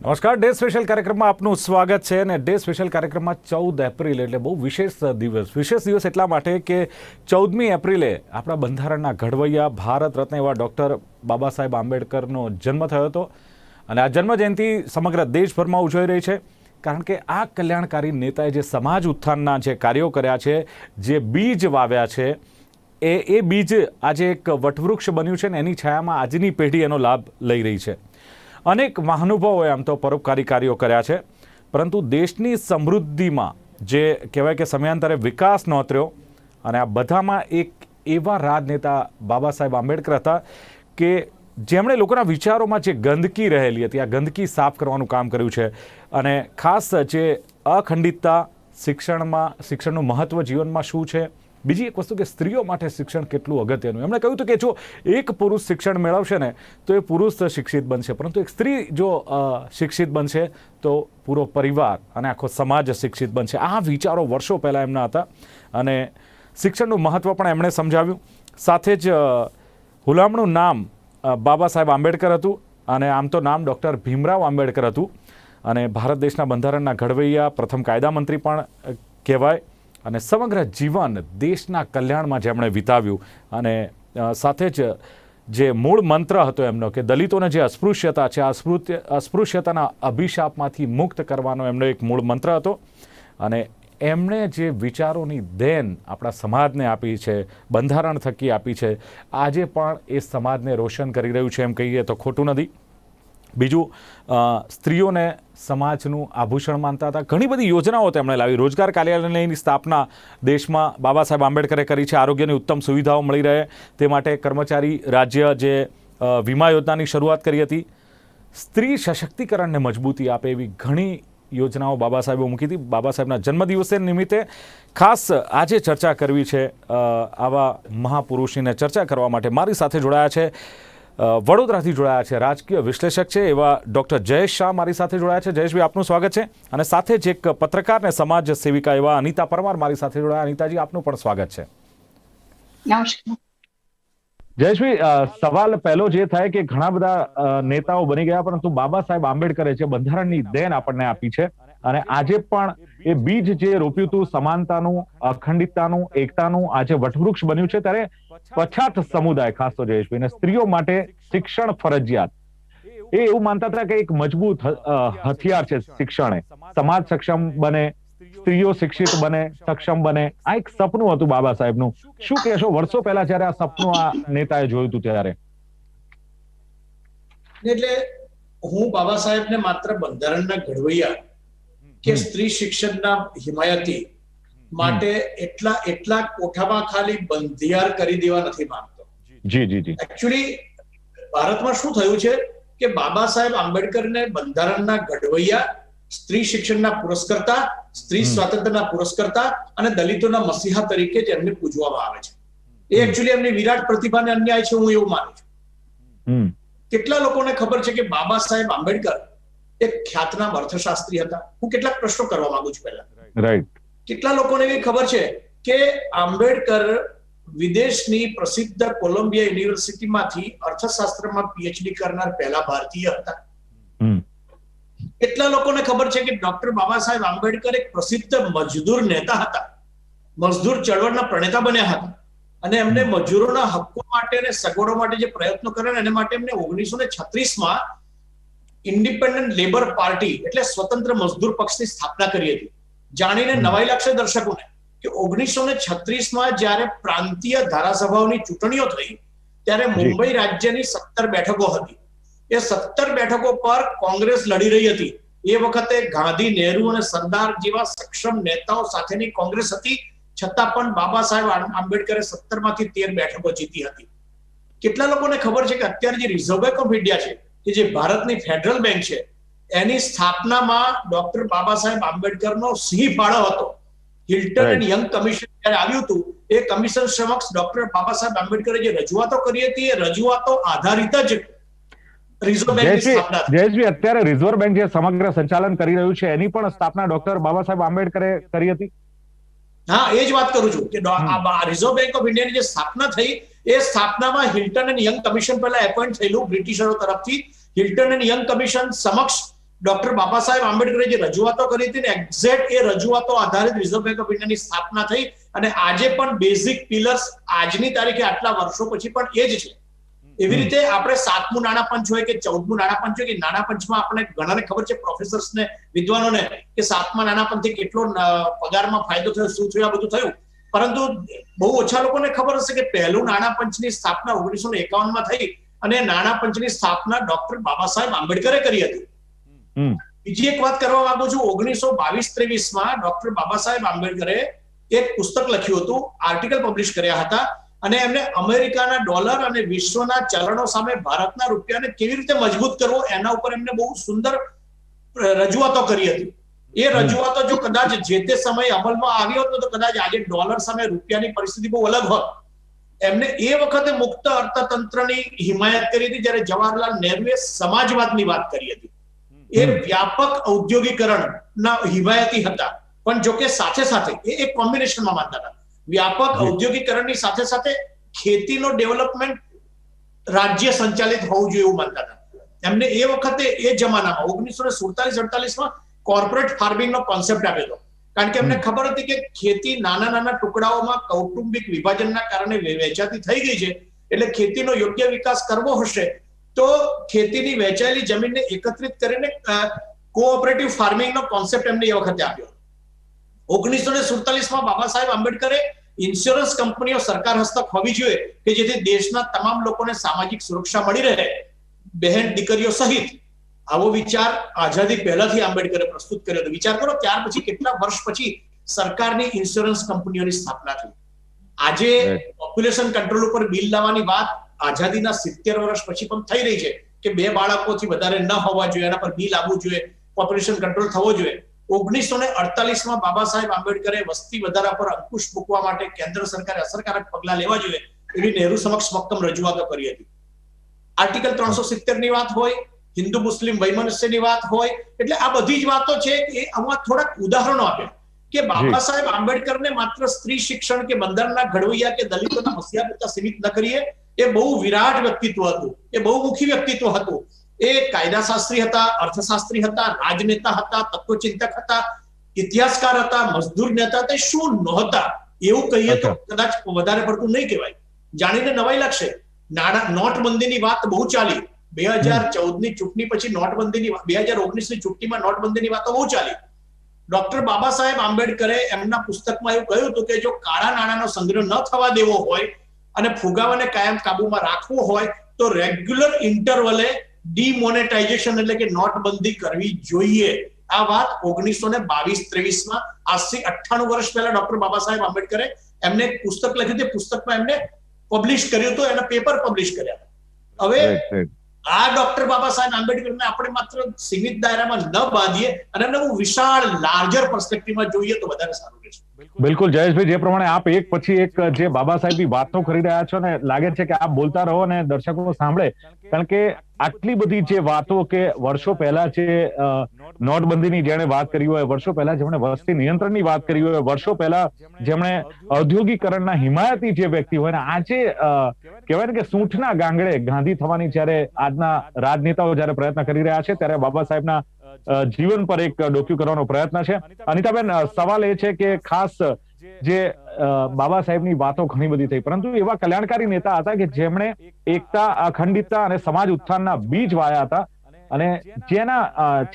નમસ્કાર. Day special કાર્યક્રમમાં આપનું સ્વાગત છે. અને ડે સ્પેશિયલ કાર્યક્રમમાં 14 એપ્રિલ એટલે બહુ વિશેષ દિવસ એટલા માટે કે 14મી એપ્રિલે આપણા બંધારણના ઘડવૈયા ભારત રત્ન એવા ડૉક્ટર બાબા સાહેબ આંબેડકરનો જન્મ થયો હતો. અને આ જન્મજયંતિ સમગ્ર દેશભરમાં ઉજવાઈ રહી છે, કારણ કે આ કલ્યાણકારી નેતાએ જે સમાજ ઉત્થાનના જે કાર્યો કર્યા છે, જે બીજ વાવ્યા છે, એ બીજ આજે એક વટવૃક્ષ બન્યું છે. ને એની છાયામાં આજની પેઢી એનો લાભ લઈ રહી છે. અનેક મહાનુભાવોએ આમ તો પરોપકારી કાર્યો કર્યા છે, પરંતુ દેશની સમૃદ્ધિમાં જે કહેવાય કે સમયાંતરે વિકાસ નોતર્યો, અને આ બધામાં એક એવા રાજનેતા બાબા સાહેબ આંબેડકર હતા કે જેમણે લોકોના વિચારોમાં જે ગંદકી રહેલી હતી, આ ગંદકી સાફ કરવાનું કામ કર્યું છે. અને ખાસ જે અખંડિતતા, શિક્ષણનું મહત્ત્વ જીવનમાં શું છે, બીજી એક વસ્તુ કે સ્ત્રીઓ માટે શિક્ષણ કેટલું અગત્યનું. એમણે કહ્યું હતું કે જો એક પુરુષ શિક્ષણ મેળવશે ને તો એ પુરુષ શિક્ષિત બનશે, પરંતુ એક સ્ત્રી જો શિક્ષિત બનશે તો પૂરો પરિવાર અને આખો સમાજ શિક્ષિત બનશે. આ વિચારો વર્ષો પહેલાં એમના હતા, અને શિક્ષણનું મહત્ત્વ પણ એમણે સમજાવ્યું. સાથે જ હુલામણું નામ બાબા સાહેબ આંબેડકર હતું, અને આમ તો નામ ડૉક્ટર ભીમરાવ આંબેડકર હતું. અને ભારત દેશના બંધારણના ઘડવૈયા, પ્રથમ કાયદા મંત્રી પણ કહેવાય. અને સમગ્ર જીવન દેશના કલ્યાણમાં જેમણે વિતાવ્યું, અને સાથે જ જે મૂળ મંત્ર હતો એમનો કે દલિતોને જે અસ્પૃશ્યતા છે, અસ્પૃશ્યતાના અભિશાપમાંથી મુક્ત કરવાનો એમનો એક મૂળ મંત્ર હતો. અને એમણે જે વિચારોની દેન આપણા સમાજને આપી છે, બંધારણ થકી આપી છે, આજે પણ એ સમાજને રોશન કરી રહ્યું છે એમ કહીએ તો ખોટું નથી. બીજું, સ્ત્રીઓને સમાજનું આભૂષણ માનતા હતા. ઘણી બધી યોજનાઓ તેમણે લાવી. રોજગાર કાર્યાલયની સ્થાપના દેશમાં બાબા સાહેબ આંબેડકરે કરી છે. આરોગ્યની ઉત્તમ સુવિધાઓ મળી રહે તે માટે કર્મચારી રાજ્ય જે વીમા યોજનાની શરૂઆત કરી હતી. સ્ત્રી સશક્તિકરણને મજબૂતી આપે એવી ઘણી યોજનાઓ બાબા સાહેબે મૂકી હતી. બાબા સાહેબના જન્મદિવસે નિમિત્તે ખાસ આજે ચર્ચા કરવી છે. આવા મહાપુરુષની ચર્ચા કરવા માટે મારી સાથે જોડાયા છે, વડોદરાથી જોડાયા છે, રાજકીય વિશ્લેષક છે એવા ડૉક્ટર જયેશ શાહ મારી સાથે જોડાયા છે. જયેશભાઈ, આપનું સ્વાગત છે. અને સાથે જ એક પત્રકાર ને સમાજ સેવિકા એવા અનિતા પરમાર મારી સાથે જોડાયા. અનિતાજી, આપનું પણ સ્વાગત છે. નમસ્કાર. જયેશભાઈ, સવાલ પહેલો જે થાય કે ઘણા બધા નેતાઓ બની ગયા, પરંતુ બાબા સાહેબ આંબેડકરે જે બંધારણની દેન આપણને આપી છે, અને આજે પણ એ બીજ જે રોપ્યું હતું સમાનતાનું, અખંડિતતાનું, એકતાનું, આજે વટવૃક્ષ બન્યું છે. ત્યારે પછાત સમુદાય, ખાસ તો જયેશભાઈ, સ્ત્રીઓ માટે શિક્ષણ ફરજિયાત, એ એવું માનતા હતા કે એક મજબૂત હથિયાર છે શિક્ષણ. સમાજ સક્ષમ બને, સ્ત્રીઓ શિક્ષિત બને, સક્ષમ બને. આ એક સપનું હતું બાબા સાહેબનું. શું કહેશો વર્ષો પહેલા જયારે આ સપનું આ નેતાએ જોયું હતું ત્યારે? એટલે હું બાબા સાહેબને માત્ર બંધારણના ઘડવૈયા કે સ્ત્રી શિક્ષણના હિમાયતી માટે એટલા કોઠામાં ખાલી બંધિયાર કરી દેવા નથી માંગતો. જી જી જી. એકચ્યુઅલી ભારતમાં શું થયું છે કે બાબા સાહેબ આંબેડકરને બંધારણના ઘડવૈયા, સ્ત્રી શિક્ષણના પુરસ્કર્તા, સ્ત્રી સ્વાતંત્ર્યના પુરસ્કર્તા અને દલિતોના મસીહા તરીકે તેમને પૂજવામાં આવે છે. એ એકચ્યુઅલી એમની વિરાટ પ્રતિભાને અન્યાય છે, હું એવું માનું છું. કેટલા લોકોને ખબર છે કે બાબા સાહેબ આંબેડકર એક ખ્યાતનામ અર્થશાસ્ત્રી હતા? હું કેટલાક પ્રશ્નો કરવા માંગુ છું પહેલા. રાઈટ. કેટલા લોકોને એવી ખબર છે કે આંબેડકર વિદેશની પ્રસિદ્ધ કોલંબિયા યુનિવર્સિટીમાંથી અર્થશાસ્ત્રમાં પીએચડી કરનાર પહેલા ભારતીય હતા? કેટલા લોકોને ખબર છે કે ડોક્ટર બાબા સાહેબ આંબેડકર એક પ્રસિદ્ધ મજદૂર નેતા હતા, મજદૂર ચળવળના પ્રણેતા બન્યા હતા, અને એમને મજૂરોના હક્કો માટે અને સગવડો માટે જે પ્રયત્નો કર્યા એને માટે એમને 1936માં ઇન્ડિપેન્ડન્ટ લેબર પાર્ટી એટલે સ્વતંત્ર મજદૂર પક્ષની સ્થાપના કરી હતી. જાણીને નવાઈ લાગશે દર્શકોને કે 1936માં જ્યારે પ્રાંતીય ધારાસભાઓની ચૂંટણીઓ થઈ ત્યારે મુંબઈ રાજ્યની 17 બેઠકો હતી. એ 17 બેઠકો પર કોંગ્રેસ લડી રહી હતી. એ વખતે ગાંધી, નહેરુ અને સરદાર જેવા સક્ષમ નેતાઓ સાથેની કોંગ્રેસ હતી, છતાં પણ બાબા સાહેબ આંબેડકરે 17માંથી 13 બેઠકો જીતી હતી. કેટલા લોકોને ખબર છે કે અત્યારે જે રિઝર્વ બેંક ઓફ ઇન્ડિયા છે, કે જે ભારતની ફેડરલ બેંક છે, એની સ્થાપનામાં ડોક્ટર બાબા સાહેબ આંબેડકરનો સિંહ ફાળો હતો. હિલ્ટન એન્ડ યંગ કમિશન જ્યારે આવ્યું હતું, એ કમિશન સમક્ષ ડોક્ટર બાબા સાહેબ આંબેડકરે જે રજૂઆતો કરી હતી, એ રજૂઆતો આધારિત જ રિઝર્વ બેંકની સ્થાપના થઈ. જયેશભાઈ, અત્યારે રિઝર્વ બેંક જે સમગ્ર સંચાલન કરી રહ્યું છે એની પણ સ્થાપના ડોક્ટર બાબા સાહેબ આંબેડકરે કરી હતી. હા, એ જ વાત કરું છું કે રિઝર્વ બેંક ઓફ ઇન્ડિયાની જે સ્થાપના થઈ, એ સ્થાપનામાં હિલ્ટન એન્ડ યંગ કમિશન પહેલા એપોઇન્ટ થયેલું બ્રિટિશરો તરફથી. હિલ્ટન એન્ડ યંગ કમિશન સમક્ષ ડોક્ટર બાબા સાહેબ આંબેડકરે જે રજૂઆતો કરી હતી ને એક્ઝેક્ટ એ રજૂઆતો આધારિત રિઝર્વ બેંક ઓફ ઇન્ડિયાની સ્થાપના થઈ અને આજે પણ બેઝિક પિલર્સ આજની તારીખે આટલા વર્ષો પછી પણ એ જ છે. એવી રીતે આપણે 7મું નાણાં પંચ હોય કે 14મું નાણાં પંચ હોય કે નાણાં પંચમાં આપણે ઘણાને ખબર છે, પ્રોફેસર્સને, વિદ્વાનોને, કે 7મા નાણાં પંચથી કેટલો પગારમાં ફાયદો થયો, શું થયું, આ બધું થયું. પરંતુ બહુ ઓછા લોકોને ખબર હશે કે પહેલું નાણાં પંચની સ્થાપના 1951માં થઈ અને નાણાં પંચની સ્થાપના ડોક્ટર બાબા સાહેબ આંબેડકરે કરી હતી. બીજી એક વાત કરવા માંગુ છું. 1922-23માં ડોક્ટર બાબા સાહેબ આંબેડકરે એક પુસ્તક લખ્યું હતું, આર્ટિકલ પબ્લિશ કર્યા હતા અને એમને અમેરિકાના ડોલર અને વિશ્વના ચલણો સામે ભારતના રૂપિયાને કેવી રીતે મજબૂત કરવો એના ઉપર એમને બહુ સુંદર રજૂઆતો કરી હતી. એ રજૂઆતો જો કદાચ જે તે સમયે અમલમાં આવી હોત તો કદાચ આજે ડોલર સામે રૂપિયાની પરિસ્થિતિ બહુ અલગ હોત. એમને એ વખતે મુક્ત અર્થતંત્રની હિમાયત કરી હતી જ્યારે જવાહરલાલ નહેરુએ સમાજવાદની વાત કરી હતી. એ વ્યાપક ઔદ્યોગિકરણના હિમાયતી હતા, પણ જો કે સાથે સાથે એ એક કોમ્બિનેશનમાં માનતા હતા. વ્યાપક ઔદ્યોગિકરણની સાથે સાથે ખેતીનો ડેવલપમેન્ટ રાજ્ય સંચાલિત હોવું જોઈએ એવું માનતા હતા. એમને એ વખતે એ જમાનામાં 1947-48માં કોર્પોરેટ ફાર્મિંગનો કોન્સેપ્ટ આપ્યો હતો. કારણ કે એમને ખબર હતી કે ખેતી નાના નાના ટુકડાઓમાં કૌટુંબિક વિભાજનના કારણે વહેંચાતી થઈ ગઈ છે, એટલે ખેતીનો યોગ્ય વિકાસ કરવો હશે તો ખેતીની વહેંચાયેલી જમીનને એકત્રિત કરીને કોઓપરેટિવ ફાર્મિંગનો કોન્સેપ્ટ એમને એ વખતે આપ્યો. 1947માં બાબા સાહેબ આંબેડકરે ઇન્સ્યોરન્સ કંપનીઓ સરકાર હસ્તક હોવી જોઈએ કે જેથી દેશના તમામ લોકોને સામાજિક સુરક્ષા મળી રહે, બહેન દીકરીઓ સહિત. આવો વિચાર આઝાદી પહેલાથી આંબેડકરે પ્રસ્તુત કર્યો હતો. વિચાર કરો ત્યાર પછી કેટલા વર્ષ પછી સરકારની ઇન્સ્યોરન્સ કંપનીઓની સ્થાપના થઈ. આજે પોપ્યુલેશન કંટ્રોલ ઉપર બિલ લાવવાની વાત આઝાદીના 70 વર્ષ પછી પણ થઈ રહી છે કે 2 બાળકોથી વધારે ન હોવા જોઈએ, એના પર બિલ આવવું જોઈએ, પોપ્યુલેશન કંટ્રોલ થવો જોઈએ. 1948માં બાબા સાહેબ આંબેડકરે વસ્તી વધારા પર અંકુશ મૂકવા માટે કેન્દ્ર સરકારે અસરકારક પગલા લેવા જોઈએ એવી નહેરુ સમક્ષ મક્કમ રજૂઆતો કરી હતી. આર્ટિકલ 370ની વાત હોય, હિન્દુ મુસ્લિમ વૈમનસ્યની વાત હોય, એટલે આ બધી જ વાતો છે. એ આમાં થોડાક ઉદાહરણો આપ્યા કે બાબા સાહેબ આંબેડકરને માત્ર સ્ત્રી શિક્ષણ કે બંધારણના ઘડવૈયા કે દલિતોના મસીહા પૂરતા સીમિત ન કરીએ. એ બહુ વિરાટ વ્યક્તિત્વ હતું, એ બહુમુખી વ્યક્તિત્વ હતું. એ કાયદાશાસ્ત્રી હતા, અર્થશાસ્ત્રી હતા, રાજનેતા હતા, તત્વચિંતક હતા, ઇતિહાસકાર હતા, મજદૂર નેતા હતા. શું નહોતા એવું કહીએ તો કદાચ વધારે પડતું નહીં કહેવાય. જાણીને નવાઈ લાગશે, નોટબંધીની વાત બહુ ચાલી. 2014ની ચૂંટણી પછી નોટબંધીની, 2019ની ચૂંટણીમાં નોટબંધીની વાતો બહુ ચાલી. ડોક્ટર બાબા સાહેબ આંબેડકરે એમના પુસ્તકમાં એવું કહ્યું હતું કે જો કાળા નાણાંનો સંગ્રહ ન થવા દેવો હોય અને ફુગાવાને કાયમ કાબુમાં રાખવો હોય તો રેગ્યુલર ઇન્ટરવલે ડિમોનેટાઇઝેશન એટલે કે નોટબંધી કરવી જોઈએ. આ વાત 1922-23માં આજથી 98 વર્ષ પહેલા ડોક્ટર બાબા સાહેબ આંબેડકરે એમને એક પુસ્તક લખ્યું હતું. પુસ્તકમાં એમને પબ્લિશ કર્યું હતું, એના પેપર પબ્લિશ કર્યા. હવે આ ડોક્ટર બાબા સાહેબ આંબેડકરને આપણે માત્ર સીમિત દાયરામાં ન બાંધીએ અને એમને બહુ વિશાળ લાર્જર પર્સપેક્ટિવમાં જોઈએ તો વધારે સારું રહેશે. બિલકુલ જયેશભાઈ, જે પ્રમાણે આપ એક પછી એક જે બાબા સાહેબની વાતો કરી રહ્યા છો ને, લાગે છે કે આપ બોલતા રહો અને દર્શકો સાંભળે. કારણ કે આટલી બધી જે વાતો કે વર્ષો પહેલા જે નોટબંધીની જેણે વાત કરી હોય, વર્ષો પહેલા જેમણે વસ્તી નિયંત્રણની વાત કરી હોય, વર્ષો પહેલા જેમણે ઔદ્યોગિકરણના હિમાયતી જે વ્યક્તિ હોય ને, આજે કહેવાય ને કે સૂંઠના ગાંગડે ગાંધી થવાની જ્યારે આજના રાજનેતાઓ જ્યારે પ્રયત્ન કરી રહ્યા છે ત્યારે બાબા સાહેબના જીવન પર એક ડોક્યુ કરવાનો પ્રયત્ન છે. અનિતાબેન, સવાલ એ છે કે ખાસ જે બાબા સાહેબની વાતો ઘણી બધી થઈ, પરંતુ એવા કલ્યાણકારી નેતા હતા કે જેમણે એકતા, અખંડિતતા અને સમાજ ઉત્થાનના બીજ વાયા હતા અને જેના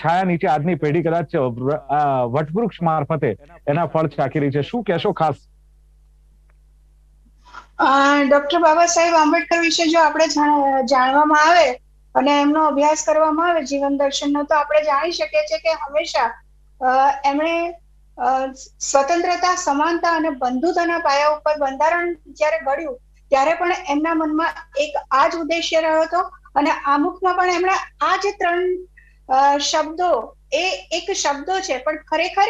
છાયા નીચે આજની પેઢી કદાચ વટવૃક્ષ મારફતે એના ફળ ચાખી રહી છે. શું કહેશો ખાસ? ડોક્ટર બાબા સાહેબ આંબેડકર વિશે જો આપણે જાણવામાં આવે અને એમનો અભ્યાસ કરવામાં આવે જીવન દર્શનનો, તો આપણે જાણી શકીએ છીએ કે હંમેશા એમણે સ્વતંત્રતા, સમાનતા અને બંધુતાના પાયા ઉપર બંધારણ જ્યારે ઘડ્યું ત્યારે પણ એમના મનમાં એક આ જ ઉદ્દેશ્ય રહ્યો હતો અને આમુખમાં પણ એમણે આ જે 3 શબ્દો, એ એક શબ્દો છે પણ ખરેખર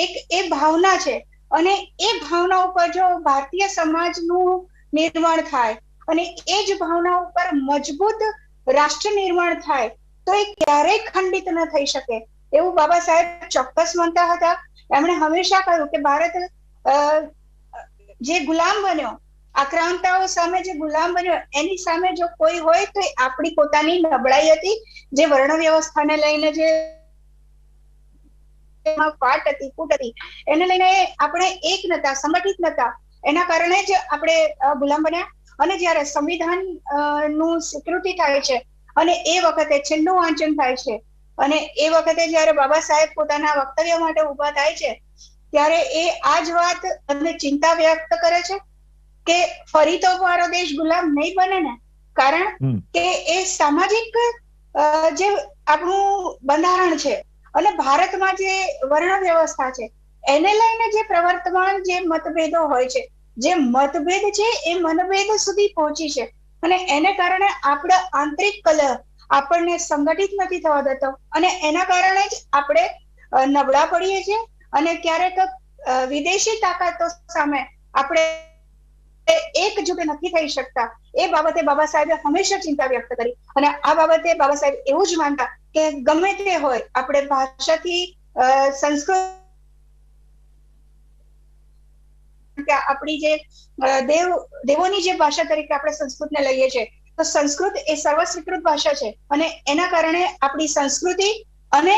એક એ ભાવના છે. અને એ ભાવના ઉપર જો ભારતીય સમાજનું નિર્માણ થાય અને એ જ ભાવના ઉપર મજબૂત રાષ્ટ્ર નિર્માણ થાય તો એ ક્યારેય ખંડિત ન થઈ શકે એવું બાબા સાહેબ ચોક્કસ માનતા હતા. એમણે હંમેશા કહ્યું કે ભારત જે ગુલામ બન્યો આક્રાંતાઓ સામે જે ગુલામ બન્યો એની સામે જો કોઈ હોય તો એ આપણી પોતાની નબળાઈ હતી, જે વર્ણ વ્યવસ્થાને લઈને જે ફાટ હતી, ફૂટ હતી, એને લઈને આપણે એક નતા, સંગઠિત નતા, એના કારણે જ આપણે ગુલામ બન્યા. અને જ્યારે સંવિધાન નું સ્વીકૃતિ થાય છે અને એ વખતે છેલ્લું વાંચન થાય છે અને એ વખતે જ્યારે બાબા સાહેબ પોતાના વક્તવ્ય માટે ઉભા થાય છે, ત્યારે એ આ જ વાત અને ચિંતા વ્યક્ત કરે છે કે ફરી તો મારો દેશ ગુલામ નહીં બને ને, કારણ કે એ સામાજિક જે આપણું બંધારણ છે અને ભારતમાં જે વર્ણ વ્યવસ્થા છે એને લઈને જે પ્રવર્તમાન જે મતભેદો હોય છે, જે મતભેદ છે એ મનભેદ સુધી પહોંચી છે અને એને કારણે આપણો આંતરિક કલહ આપણને સંગઠિત નથી થવા દેતો અને એના કારણે જ આપણે નબળા પડીએ છીએ અને ક્યારેક વિદેશી તાકાતો સામે આપણે એકજૂટ નથી થઈ શકતા. એ બાબતે બાબા સાહેબે હંમેશા ચિંતા વ્યક્ત કરી અને આ બાબતે બાબા સાહેબ એવું જ માનતા કે ગમે તે હોય આપણે ભાષાથી સંસ્કૃત આપણી જે દેવોની જે ભાષા તરીકે આપણે સંસ્કૃતને લઈએ છીએ, તો સંસ્કૃત એ સર્વસ્વીકૃત ભાષા છે અને એના કારણે આપણી સંસ્કૃતિ અને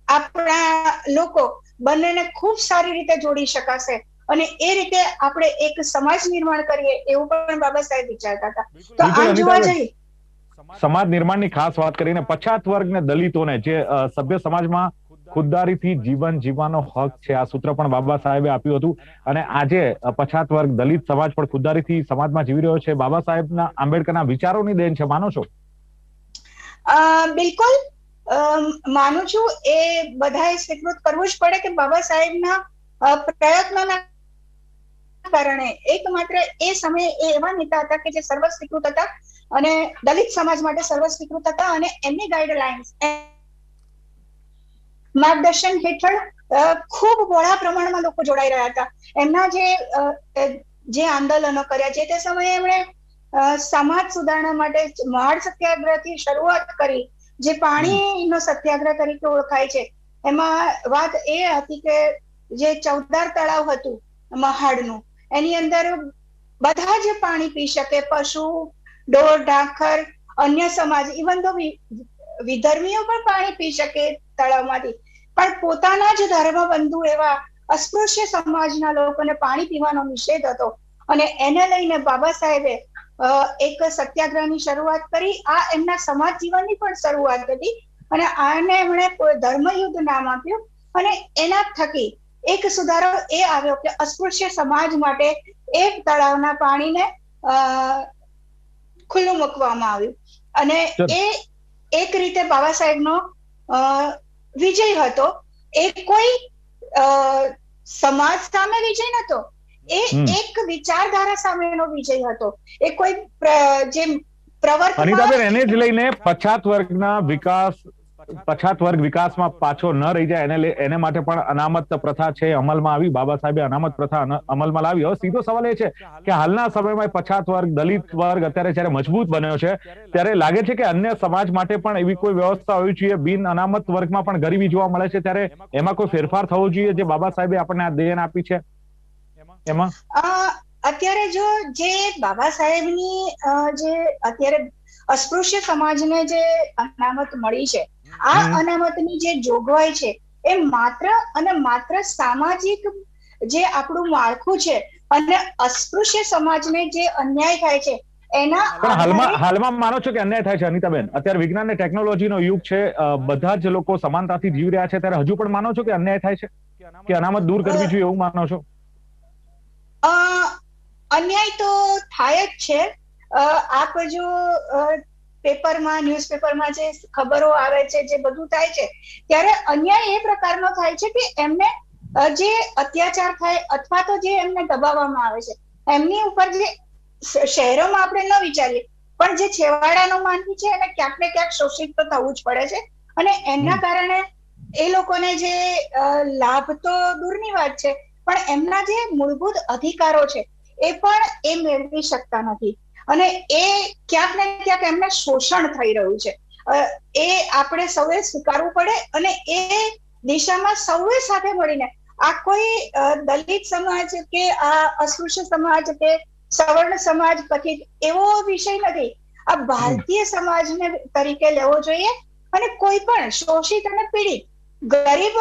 આપણા લોકો બંનેને ખૂબ સારી રીતે જોડી શકાશે અને એ રીતે આપણે એક સમાજ નિર્માણ કરીએ એવું પણ બાબા સાહેબ વિચારતા હતા. તો આમ જોવા જઈએ સમાજ નિર્માણની ખાસ વાત કરીને પછાત વર્ગ ને દલિતોને જે સભ્ય સમાજમાં ખુદદારીથી જીવન જીવવાનો હક છે, આ સૂત્ર પણ બાબા સાહેબે આપ્યું હતું અને આજે પછાત વર્ગ દલિત સમાજ પણ ખુદદારીથી સમાજમાં જીવી રહ્યો છે. બાબા સાહેબના આંબેડકરના વિચારોની દેન છે, માનો છો? બિલકુલ માનું છું. એ બધાએ સ્વીકૃત કરવું જ પડે કે બાબા સાહેબના પ્રયત્નોના કારણે એકમાત્ર એ સમયે એ એવા નેતા હતા કે જે સર્વ સ્વીકૃત હતા અને દલિત સમાજ માટે સર્વ સ્વીકૃત હતા અને એમની ગાઈડલાઇન્સ માર્ગદર્શન હેઠળ ખૂબ બહોળા પ્રમાણમાં લોકો જોડાઈ રહ્યા હતા. એમના જે આંદોલનો કર્યા છે તે સમયે એમણે સમાજ સુધારણા માટે મહાડ સત્યાગ્રહથી શરૂઆત કરી, જે પાણીનો સત્યાગ્રહ તરીકે ઓળખાય છે. એમાં વાત એ હતી કે જે ચૌદાર તળાવ હતું મહાડનું, એની અંદર બધા જ પાણી પી શકે, પશુ, ઢોર, ઢાંખર, અન્ય સમાજ, ઇવન તો વિધર્મીઓ પણ પાણી પી શકે તળાવમાંથી, પણ પોતાના જ ધર્મબંધુ એવા અસ્પૃશ્ય સમાજના લોકોને પાણી પીવાનો નિષેધ હતો અને એને લઈને બાબા સાહેબે એક સત્યાગ્રહની શરૂઆત કરી. આ એમના સમાજ જીવનની પણ શરૂઆત હતી અને આને એમણે ધર્મયુદ્ધ નામ આપ્યું અને એના થકી એક સુધારો એ આવ્યો કે અસ્પૃશ્ય સમાજ માટે એક તળાવના પાણીને ખુલ્લું મૂકવામાં આવ્યું અને એ એક રીતે બાબા સાહેબનો વિજય હતો. એ કોઈ સમાજ સામે વિજય નતો, એ એક વિચારધારા સામેનો વિજય હતો. એ કોઈ જે પ્રવર્તમાન અનિતાબેન, એને જ લઈને પછાત વર્ગ વિકાસમાં પાછો ન રહી જાય એને માટે પણ અનામત પ્રથા છે અમલમાં આવી. બાબા સાહેબે અનામત પ્રથા અમલમાં લાવી. હવે સીધો સવાલ એ છે કે હાલના સમયમાં પછાત વર્ગ, દલિત વર્ગ અત્યારે જયારે મજબૂત બન્યો છે ત્યારે લાગે છે કે અન્ય સમાજ માટે પણ એવી કોઈ વ્યવસ્થા હોવી જોઈએ. બિન અનામત વર્ગમાં પણ ગરીબી જોવા મળે છે, ત્યારે એમાં કોઈ ફેરફાર થવો જોઈએ જે બાબા સાહેબે આપણને આ દેન આપી છે એમાં? અત્યારે જો જે બાબા સાહેબની જે અત્યારે અસ્પૃશ્ય સમાજને જે અનામત મળી છે, આ અનામતની જે જોગવાઈ છે એ માત્ર અને માત્ર સામાજિક જે આપણું માળખું છે અને અસ્પૃશ્ય સમાજને જે અન્યાય થાય છે એના પણ હાલમાં માનો છો કે અન્યાય થાય છે અનિતાબેન? અત્યારે વિજ્ઞાન અને ટેકનોલોજીનો યુગ છે, બધા જ લોકો સમાનતાથી જીવી રહ્યા છે, ત્યારે હજુ પણ માનો છો કે અન્યાય થાય છે કે અનામત દૂર કરવી જોઈએ એવું માનો છો? અન્યાય તો થાય જ છે. આપ જો પેપરમાં, ન્યૂઝપેપરમાં જે ખબરો આવે છે, જે બધું થાય છે, ત્યારે અન્યાય એ પ્રકારનો થાય છે કે એમને જે અત્યાચાર થાય અથવા તો જે એમને દબાવવામાં આવે છે, એમની ઉપર જે શહેરોમાં આપણે ન વિચારીએ પણ જે છેવાડાનો માનવી છે એને ક્યાંક ને ક્યાંક શોષિત તો થવું જ પડે છે અને એના કારણે એ લોકોને જે લાભ તો દૂરની વાત છે, પણ એમના જે મૂળભૂત અધિકારો છે એ પણ એ મેળવી શકતા નથી અને એ ક્યાંક ને ક્યાંક એમને શોષણ થઈ રહ્યું છે. એ આપણે સૌએ સ્વીકારવું પડે અને એ દિશામાં સૌએ સાથે મળીને, આ કોઈ દલિત સમાજ કે આ અસ્પૃશ્ય સમાજ કે સવર્ણ સમાજ કથિત એવો વિષય નથી. આ ભારતીય સમાજને તરીકે લેવો જોઈએ અને કોઈ પણ શોષિત અને પીડિત ગરીબ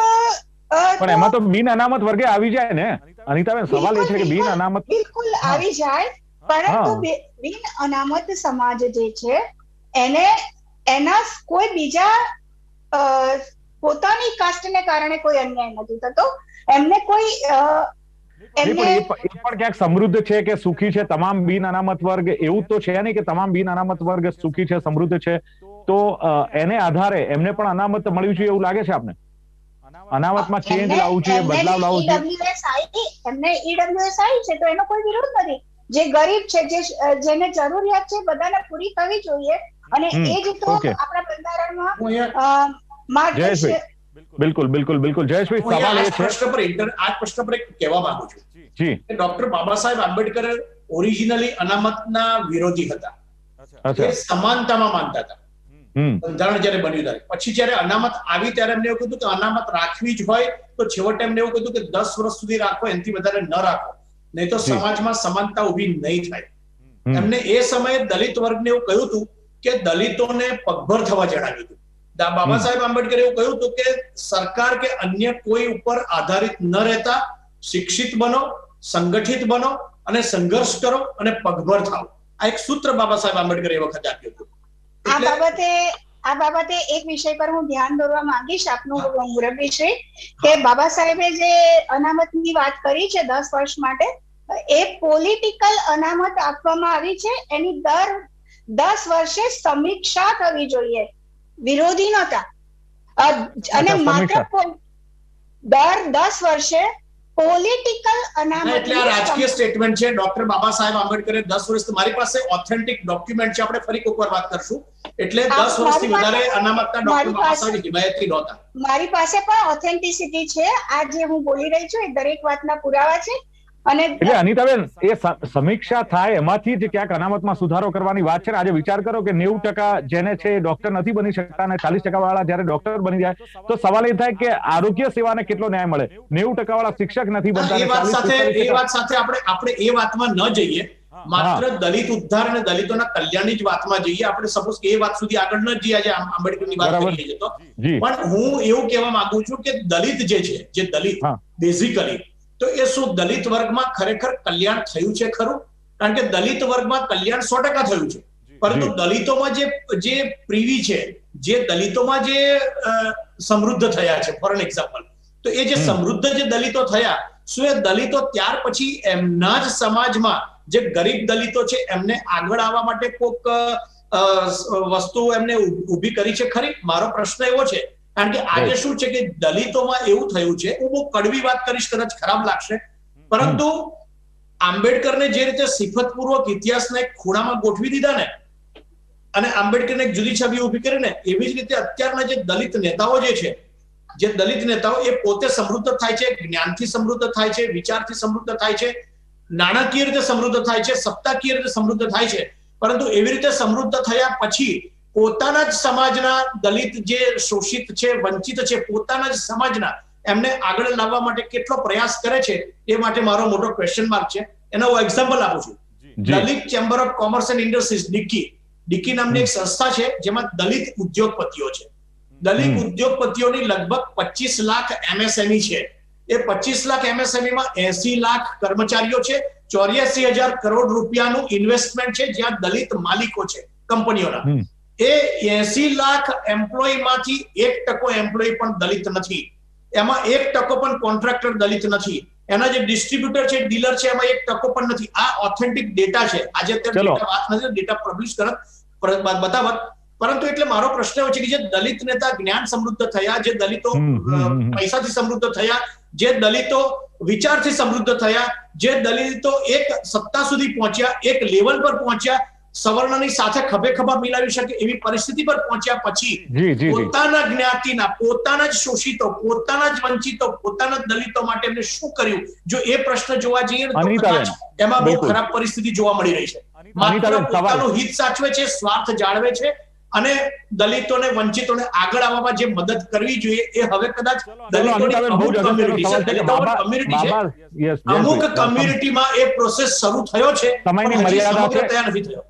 પણ એમાં તો બિન અનામત વર્ગે આવી જાય ને અનિતાબેન. સવાલ એ છે કે બિન અનામત બિલકુલ આવી જાય, પરંતુ બિન અનામત સમાજ જે છે એને એના કોઈ બીજા પોતાની કાસ્ટને કારણે કોઈ અન્યાય નથી થતો. એમને કોઈ એ પણ ક્યાંક સમૃદ્ધ છે કે સુખી છે તમામ બિન અનામત વર્ગ? એવું તો છે નહીં કે તમામ બિન અનામત વર્ગ સુખી છે, સમૃદ્ધ છે. તો એને આધારે એમને પણ અનામત મળવી જોઈએ એવું લાગે છે આપને? અનામતમાં ચેન્જ લાવવું જોઈએ, બદલાવ લાવવો જોઈએ. એમને ઈડબ્લ્યુએસ આવી છે તો એનો કોઈ વિરોધ નથી. જે ગરીબ છે, જેને જરૂરિયાત છે, બધાને પૂરી થવી જોઈએ. અને એ જ તો આપણા બંધારણમાં જયેશભાઈ, બિલકુલ બિલકુલ બિલકુલ જયેશભાઈ, સવાલ એ છે આ પ્રશ્ન પર એક કહેવા માંગુ છું જી. ડોક્ટર બાબા સાહેબ આંબેડકર ઓરિજિનલી અનામતના વિરોધી હતા. એ સમાનતામાં માનતા હતા. બંધારણ જયારે બન્યું ત્યારે, પછી જયારે અનામત આવી ત્યારે એમને એવું કીધું કે અનામત રાખવી જ હોય તો છેવટે એમને એવું કીધું કે 10 વર્ષ સુધી રાખો, એનાથી વધારે ન રાખો, નહીં તો સમાજમાં સમાનતા ઉભી નહીં થાય. એમને એ સમયે દલિત વર્ગને એવું કહ્યું હતું કે દલિતોને પગભર થવા જણાવ્યું હતું. બાબા સાહેબ આંબેડકરે એવું કહ્યું હતું કે સરકાર કે અન્ય કોઈ ઉપર આધારિત ન રહેતા શિક્ષિત બનો, સંગઠિત બનો અને સંઘર્ષ કરો અને પગભર થાઓ. આ એક સૂત્ર બાબા સાહેબ આંબેડકરે એ વખતે આપ્યું હતું. આ બાબતે એક વિષય પર હું ધ્યાન દોરવા માંગીશ આપનું મુરબ્બી શ્રી, કે બાબા સાહેબે જે અનામતની વાત કરી છે 10 વર્ષ માટે, એ પોલિટિકલ અનામત આપવામાં આવી છે. એની દર 10 વર્ષે સમીક્ષા થવી જોઈએ, વિરોધી નહોતા. અને માત્ર દર 10 વર્ષે પોલિટિકલ અનામત એટલે આ રાજકીય સ્ટેટમેન્ટ છે. ડોક્ટર બાબા સાહેબ આંબેડકરે 10 વર્ષ, મારી પાસે ઓથેન્ટિક ડોક્યુમેન્ટ છે, આપણે ફરી એક વાર વાત કરશું. એટલે 10 વર્ષથી વધારે અનામતના ડોક્ટર બાબા સાહેબ હિમાયતી નહોતા. મારી પાસે પણ ઓથેન્ટિસિટી છે. આ જે હું બોલી રહી છું એ દરેક વાતના પુરાવા છે. અને એટલે અનિતાબેન, એ સમીક્ષા થાય એમાંથી જ ક્યાંક અનામતમાં સુધારો કરવાની વાત છે ને. આજે વિચાર કરો કે 90% જેને છે એ ડોક્ટર નથી બની શકતા અને 40% વાળા જયારે ડોક્ટર બની જાય તો સવાલ એ થાય કે આરોગ્ય સેવાને કેટલો ન્યાય મળે? 90% વાળા શિક્ષક નથી બનતા. એ વાત સાથે આપણે એ વાતમાં ન જઈએ, માત્ર દલિત ઉદ્ધાર અને દલિતોના કલ્યાણની જ વાતમાં જઈએ. આપણે સપોઝ કે એ વાત સુધી આગળ ન જઈએ, આજે આંબેડકરની વાત કરીએ તો. પણ હું એવું કહેવા માંગુ છું કે દલિત જે છે, જે દલિત બેઝિકલી, તો એ શું દલિત વર્ગમાં ખરેખર કલ્યાણ થયું છે ખરું? કારણ કે દલિત વર્ગમાં કલ્યાણ 100% થયું છે, પરંતુ દલિતોમાં જે પ્રીવી છે, જે દલિતોમાં જે સમૃદ્ધ થયા છે, ફોર એન એક્ઝામ્પલ, તો એ જે સમૃદ્ધ જે દલિતો થયા, શું એ દલિતો ત્યાર પછી એમના જ સમાજમાં જે ગરીબ દલિતો છે એમને આગળ આવવા માટે કોઈક વસ્તુ એમને ઊભી કરી છે ખરી? મારો પ્રશ્ન એવો છે. કારણ કે આજે શું છે કે દલિતોમાં એવું થયું છે, હું બહુ કડવી વાત કરીશ, કદાચ ખરાબ લાગશે, પરંતુ આંબેડકરને જે રીતે સિફતપૂર્વક ઇતિહાસના એક ખૂણામાં ગોઠવી દીધા ને, અને આંબેડકરને એક જુદી છબી ઊભી કરીને, એવી જ રીતે અત્યારના જે દલિત નેતાઓ જે છે, જે દલિત નેતાઓ એ પોતે સમૃદ્ધ થાય છે, જ્ઞાનથી સમૃદ્ધ થાય છે, વિચારથી સમૃદ્ધ થાય છે, નાણાકીય રીતે સમૃદ્ધ થાય છે, સત્તાકીય રીતે સમૃદ્ધ થાય છે, પરંતુ એવી રીતે સમૃદ્ધ થયા પછી પોતાના જ સમાજના દલિત જે શોષિત છે, વંચિત છે, પોતાના જ સમાજના એમને આગળ લાવવા માટે કેટલો પ્રયાસ કરે છે, એ માટે મારો મોટો ક્વેશ્ચન માર્ક છે. એનો હું એક્ઝામ્પલ આપું છું. Dalit chamber of commerce and industries, DICCI નામની એક સંસ્થા છે જેમાં દલિત ઉદ્યોગપતિઓ છે. દલિત ઉદ્યોગપતિઓની લગભગ 25 લાખ MSME છે. એ 25 લાખ MSME માં 80 લાખ કર્મચારીઓ છે, 84,000 કરોડ રૂપિયાનું ઇન્વેસ્ટમેન્ટ છે, જ્યાં દલિત માલિકો છે કંપનીઓના. એ 80 લાખ એમ્પ્લોયીમાંથી 1% એમ્પ્લોયી પણ દલિત નથી. એમાં 1% પણ કોન્ટ્રાક્ટર દલિત નથી. એના જે ડિસ્ટ્રીબ્યુટર છે, ડીલર છે, એમાં 1% પણ નથી. આ ઓથેન્ટિક ડેટા છે. આજે અત્યારે વાત નથી, ડેટા પબ્લિશ કરત બતાવત. પરંતુ એટલે મારો પ્રશ્ન એવો છે કે જે દલિત નેતા જ્ઞાન સમૃદ્ધ થયા, જે દલિતો પૈસાથી સમૃદ્ધ થયા, જે દલિતો વિચારથી સમૃદ્ધ થયા, જે દલિતો એક સત્તા સુધી પહોંચ્યા, એક લેવલ પર પહોંચ્યા, સવર્ણની સાથે ખભે ખભા મિલાવી શકે એવી પરિસ્થિતિ પર પહોંચ્યા પછી પોતાના જ્ઞાતિના, પોતાના જ શોષિતો, પોતાના જ વંચિતો, પોતાના જ દલિતો માટે એમને શું કર્યું, જો એ પ્રશ્ન જોવા જઈએ તો એમાં બહુ ખરાબ પરિસ્થિતિ જોવા મળી રહી છે. માત્ર પોતાનું હિત સાચવે છે, સ્વાર્થ જાળવે છે, અને દલિતોને વંચિતોને આગળ આવવામાં જે મદદ કરવી જોઈએ એ હવે કદાચ દલિતોની અનિતાબેન, બહુ અમુક જ community અગત્યનો સવાલ છે, છે કે દલિતો community છે, yes, અમુક જયેશભાઈ, કમ્યુનિટીમાં એ પ્રોસેસ શરૂ થયો છે સમયની પણ હજી મર્યાદા છે. સમગ્ર તૈયાર નથી થયો.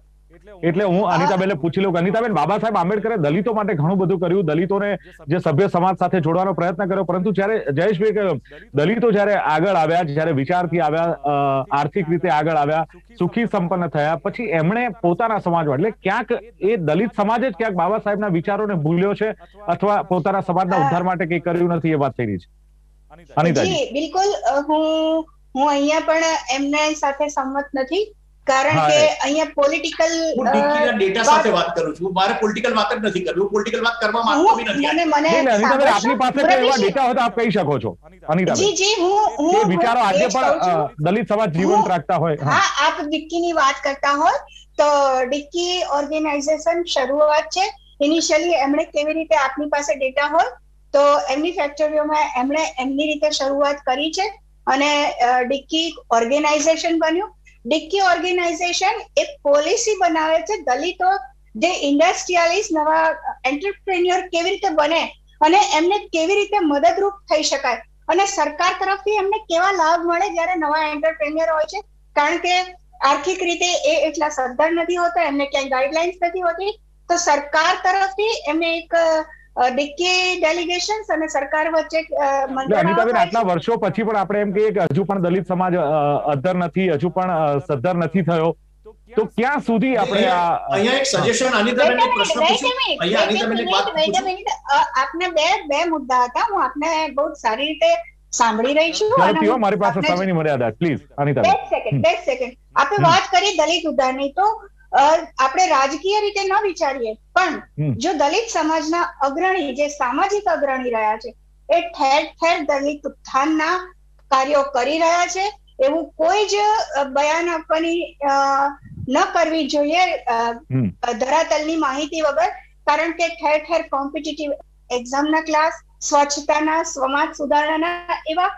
એટલે હું અનિતાબેનને પૂછી લઉં કે અનિતાબેન, બાબા સાહેબ આંબેડકરે દલિતો માટે ઘણું બધું કર્યું, દલિતોને જે સભ્ય સમાજ સાથે જોડવાનો પ્રયત્ન કર્યો, પરંતુ જ્યારે જયેશભાઈ કહ્યું, દલિતો જ્યારે આગળ આવ્યા, જ્યારે વિચારથી આવ્યા, આર્થિક રીતે આગળ આવ્યા, સુખી સંપન્ન થયા, પછી એમણે પોતાના સમાજમાં, એટલે ક્યાંક એ દલિત સમાજ જ ક્યાંક બાબા સાહેબના વિચારોને ભૂલ્યો છે અથવા પોતાના સમાજના ઉદ્ધાર માટે કંઈ કર્યું નથી, એ વાત થઈ રહી છે. અનિતાજી, જી બિલકુલ, હું અહીંયા પણ એમને સાથે સંમત નથી, કારણ હા, કે અહીંયા પોલિટિકલ હું ડીકીના ડેટા સાથે વાત કરું છું. મારે પોલિટિકલ વાત જ નથી કરવી. હું પોલિટિકલ વાત કરવા માંગતો બી નથી. મને નહીં, અનિતાબેન, આપની પાસે કોઈ એવા મુરબ્બી ડેટા હોય તો આપ કહી શકો છો. અનિતાબેન, જી જી હું એ વિચારો હું આજે એ જ કહું છું. પણ દલિત સમાજ જીવંત રાખતા હોય. હા. હા, આપ ડિક્કીની વાત કરતા હોય તો ડિક્કી ઓર્ગેનાઇઝેશન શરૂઆત છે. ઇનિશિયલી એમણે કેવી રીતે આપની પાસે ડેટા હોય તો એમની ફેક્ટરીઓમાં એમણે એમની રીતે શરૂઆત કરી છે અને ડિક્કી ઓર્ગેનાઇઝેશન બન્યું. ડિક્કી ઓર્ગેનાઇઝેશન એક પોલિસી બનાવે છે દલિતો જે ઇન્ડસ્ટ્રીયાલિસ્ટ નવા એન્ટરપ્રેન્યોર કેવી રીતે બને અને એમને કેવી રીતે મદદરૂપ થઈ શકાય અને સરકાર તરફથી એમને કેવા લાભ મળે જ્યારે નવા એન્ટરપ્રેન્યોર હોય છે, કારણ કે આર્થિક રીતે એ એટલા સદ્ધર નથી હોતા, એમને ક્યાંય ગાઈડલાઇન્સ નથી હોતી, તો સરકાર તરફથી એમને એક ડિક્કી ડેલિગેશન્સ અને સરકાર વચ્ચે અનિતાબેન, આટલા વર્ષો પછી પણ આપણે એમ કહીએ કે હજુ પણ દલિત સમાજ અદ્ધર નથી, હજુ પણ સદ્ધર નથી થયો, તો ક્યાં સુધી આપણે અહીંયા એક સજેશન, અનિતાબેન એક પ્રશ્ન પૂછું. અહીંયા અનિતાબેન એક વાત પૂછું. આપને બે મુદ્દા હતા, હું આપને બહુ સારી રીતે સાંભળી રહી છું. ઝડપથી, મારી પાસે સમયની મર્યાદા, પ્લીઝ અનિતાબેન. બે સેકન્ડ આપણે વાત કરી દલિત ઉદ્ધારની, તો આપણે રાજકીય રીતે ન વિચારીએ પણ જો દલિત સમાજના અગ્રણી, જે સામાજિક અગ્રણી રહ્યા છે, એ ઠેર ઠેર દલિત ઉત્થાનના કાર્યો કરી રહ્યા છે, એવું કોઈ જ બયાન આપવાની ન કરવી જોઈએ ધરાતલની માહિતી વગર, કારણ કે ઠેર ઠેર કોમ્પિટિટિવ એક્ઝામના ક્લાસ, સ્વચ્છતાના, સમાજ સુધારણાના, એવા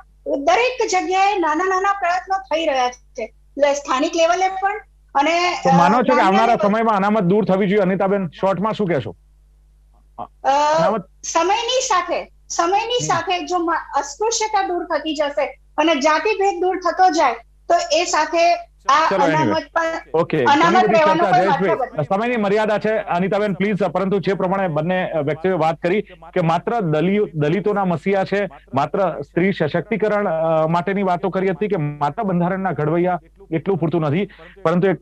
દરેક જગ્યાએ નાના નાના પ્રયત્નો થઈ રહ્યા છે, સ્થાનિક લેવલે પણ. અને માનો છો કે આવનારા સમયમાં અનામત દૂર થવી જોઈએ? અનિતાબેન, શોર્ટમાં શું કહેશો? સમયની સાથે જો અસ્પૃશ્યતા દૂર થતી જશે અને જાતિભેદ દૂર થતો જાય તો એ સાથે સમયની મર્યાદા છે અનિતાબેન, પ્લીઝ. પરંતુ જે પ્રમાણે બંને વ્યક્તિઓએ વાત કરી કે માત્ર દલિતોના મસીહા છે, માત્ર સ્ત્રી સશક્તિકરણ માટેની વાતો કરી હતી કે માત્ર બંધારણના ઘડવૈયા, એટલું પૂરતું નથી, પરંતુ એક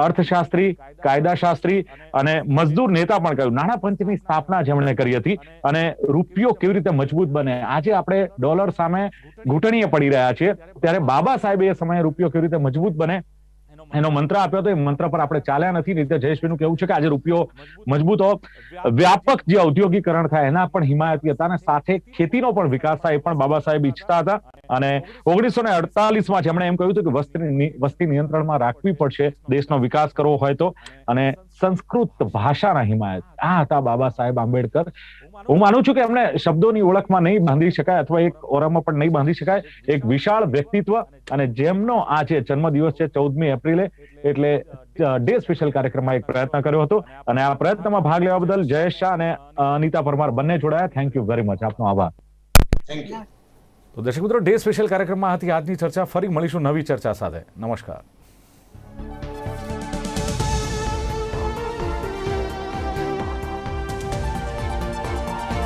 અર્થશાસ્ત્રી, કાયદાશાસ્ત્રી અને મજદૂર નેતા પણ કહ્યું. નાણાં પંચની સ્થાપના જેમણે કરી હતી અને રૂપિયો કેવી રીતે મજબૂત બને. આજે આપણે ડોલર સામે ઘૂંટણીએ પડી રહ્યા છીએ, ત્યારે બાબા સાહેબે એ સમયે રૂપિયો કેવી રીતે મજબૂત બને એનો મંત્ર આપ્યો હતો. એ મંત્ર પર આપણે ચાલ્યા નથી. રીતે જયેશભાઈનું કહેવું છે કે આજે રૂપિયો મજબૂત હો, વ્યાપક જે ઔદ્યોગિકરણ થાય એના પણ હિમાયતી હતા અને સાથે ખેતીનો પણ વિકાસ થાય, એ પણ બાબા સાહેબ ઈચ્છતા હતા. અને 1948માં જેમણે એમ કહ્યું હતું કે વસ્તી નિયંત્રણમાં રાખવી પડશે દેશનો વિકાસ કરવો હોય તો, અને સંસ્કૃત ભાષાના હિમાયત, આ હતા બાબા સાહેબ આંબેડકર. હું માનું છું કે એમને શબ્દોની ઓળખમાં નહીં બાંધી શકાય અથવા એક ઓરામાં પણ નહીં બાંધી શકાય. એક વિશાળ વ્યક્તિત્વ, અને જેમનો આજે જન્મદિવસ છે 14મી એપ્રિલે, એટલે ડે સ્પેશિયલ કાર્યક્રમમાં એક પ્રયત્ન કર્યો હતો અને આ પ્રયત્નમાં ભાગ લેવા બદલ જયેશ શાહ અને અનિતા પરમાર બંને જોડાયા. થેન્ક યુ વેરી મચ, આપનો આભાર. Thank you. તો દર્શક મિત્રો, ડે સ્પેશિયલ કાર્યક્રમમાં હતી આજની ચર્ચા. ફરી મળીશું નવી ચર્ચા સાથે. નમસ્કાર.